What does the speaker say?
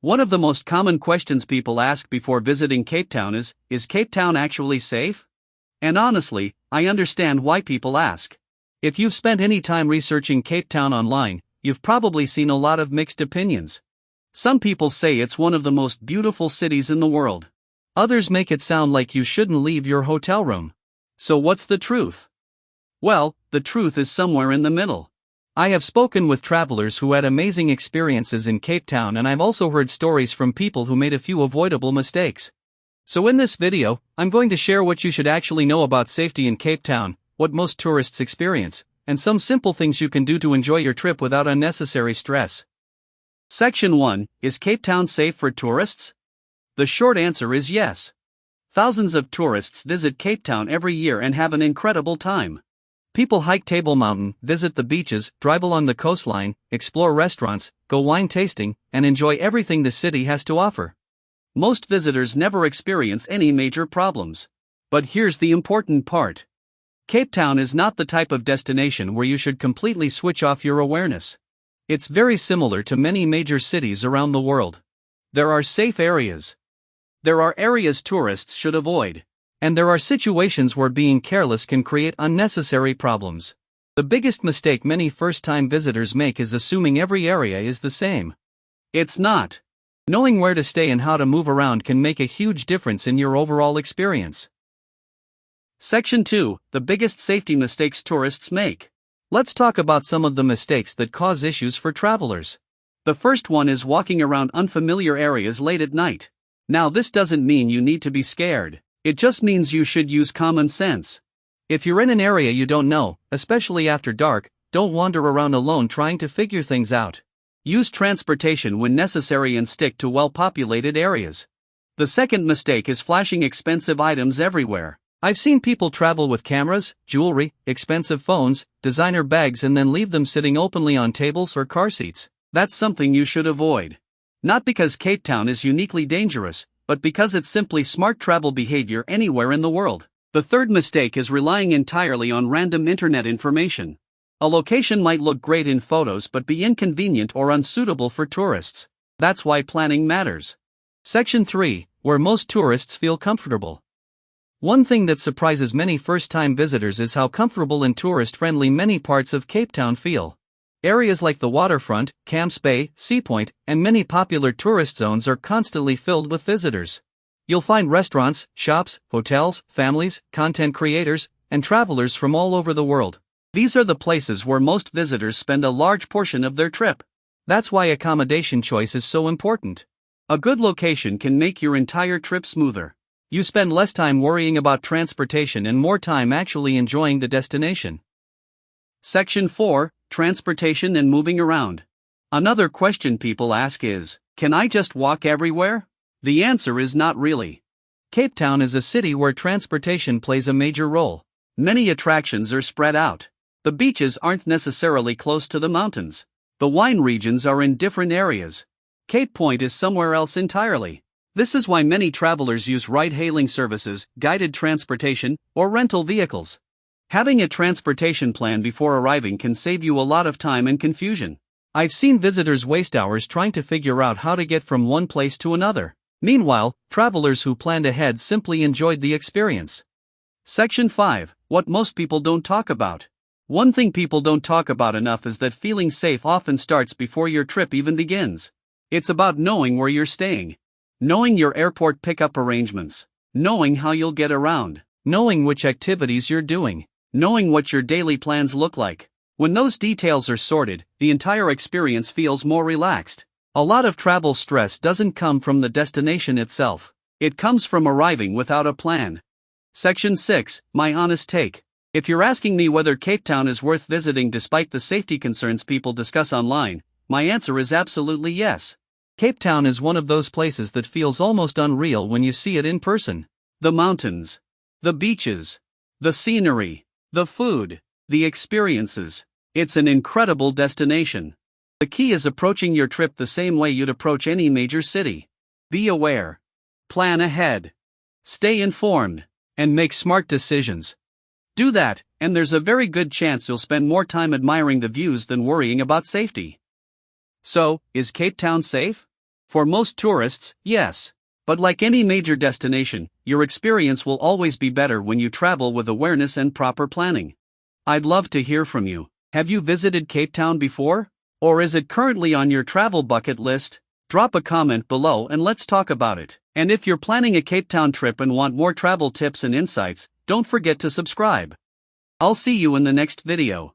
One of the most common questions people ask before visiting Cape Town is Cape Town actually safe? And honestly, I understand why people ask. If you've spent any time researching Cape Town online, you've probably seen a lot of mixed opinions. Some people say it's one of the most beautiful cities in the world. Others make it sound like you shouldn't leave your hotel room. So what's the truth? Well, the truth is somewhere in the middle. I have spoken with travelers who had amazing experiences in Cape Town, and I've also heard stories from people who made a few avoidable mistakes. So in this video, I'm going to share what you should actually know about safety in Cape Town, what most tourists experience, and some simple things you can do to enjoy your trip without unnecessary stress. Section 1. Is Cape Town safe for tourists? The short answer is yes. Thousands of tourists visit Cape Town every year and have an incredible time. People hike Table Mountain, visit the beaches, drive along the coastline, explore restaurants, go wine tasting, and enjoy everything the city has to offer. Most visitors never experience any major problems. But here's the important part. Cape Town is not the type of destination where you should completely switch off your awareness. It's very similar to many major cities around the world. There are safe areas. There are areas tourists should avoid. And there are situations where being careless can create unnecessary problems. The biggest mistake many first-time visitors make is assuming every area is the same. It's not. Knowing where to stay and how to move around can make a huge difference in your overall experience. Section 2. The biggest safety mistakes tourists make. Let's talk about some of the mistakes that cause issues for travelers. The first one is walking around unfamiliar areas late at night. Now, this doesn't mean you need to be scared. It just means you should use common sense. If you're in an area you don't know, especially after dark, don't wander around alone trying to figure things out. Use transportation when necessary and stick to well-populated areas. The second mistake is flashing expensive items everywhere. I've seen people travel with cameras, jewelry, expensive phones, designer bags and then leave them sitting openly on tables or car seats. That's something you should avoid. Not because Cape Town is uniquely dangerous, but because it's simply smart travel behavior anywhere in the world. The third mistake is relying entirely on random internet information. A location might look great in photos but be inconvenient or unsuitable for tourists. That's why planning matters. Section 3. Where most tourists feel comfortable. One thing that surprises many first-time visitors is how comfortable and tourist-friendly many parts of Cape Town feel. Areas like the waterfront, Camps Bay, Sea Point, and many popular tourist zones are constantly filled with visitors. You'll find restaurants, shops, hotels, families, content creators, and travelers from all over the world. These are the places where most visitors spend a large portion of their trip. That's why accommodation choice is so important. A good location can make your entire trip smoother. You spend less time worrying about transportation and more time actually enjoying the destination. Section 4. Transportation and moving around. Another question people ask is, can I just walk everywhere? The answer is not really. Cape Town is a city where transportation plays a major role. Many attractions are spread out. The beaches aren't necessarily close to the mountains. The wine regions are in different areas. Cape Point is somewhere else entirely. This is why many travelers use ride-hailing services, guided transportation, or rental vehicles. Having a transportation plan before arriving can save you a lot of time and confusion. I've seen visitors waste hours trying to figure out how to get from one place to another. Meanwhile, travelers who planned ahead simply enjoyed the experience. Section 5. What most people don't talk about. One thing people don't talk about enough is that feeling safe often starts before your trip even begins. It's about knowing where you're staying, knowing your airport pickup arrangements, knowing how you'll get around, knowing which activities you're doing, knowing what your daily plans look like. When those details are sorted, the entire experience feels more relaxed. A lot of travel stress doesn't come from the destination itself. It comes from arriving without a plan. Section 6. My honest take. If you're asking me whether Cape Town is worth visiting despite the safety concerns people discuss online, my answer is absolutely yes. Cape Town is one of those places that feels almost unreal when you see it in person. The mountains, the beaches, the scenery, the food, the experiences. It's an incredible destination. The key is approaching your trip the same way you'd approach any major city. Be aware. Plan ahead. Stay informed. And make smart decisions. Do that, and there's a very good chance you'll spend more time admiring the views than worrying about safety. So, is Cape Town safe? For most tourists, yes. But like any major destination, your experience will always be better when you travel with awareness and proper planning. I'd love to hear from you. Have you visited Cape Town before? Or is it currently on your travel bucket list? Drop a comment below and let's talk about it. And if you're planning a Cape Town trip and want more travel tips and insights, don't forget to subscribe. I'll see you in the next video.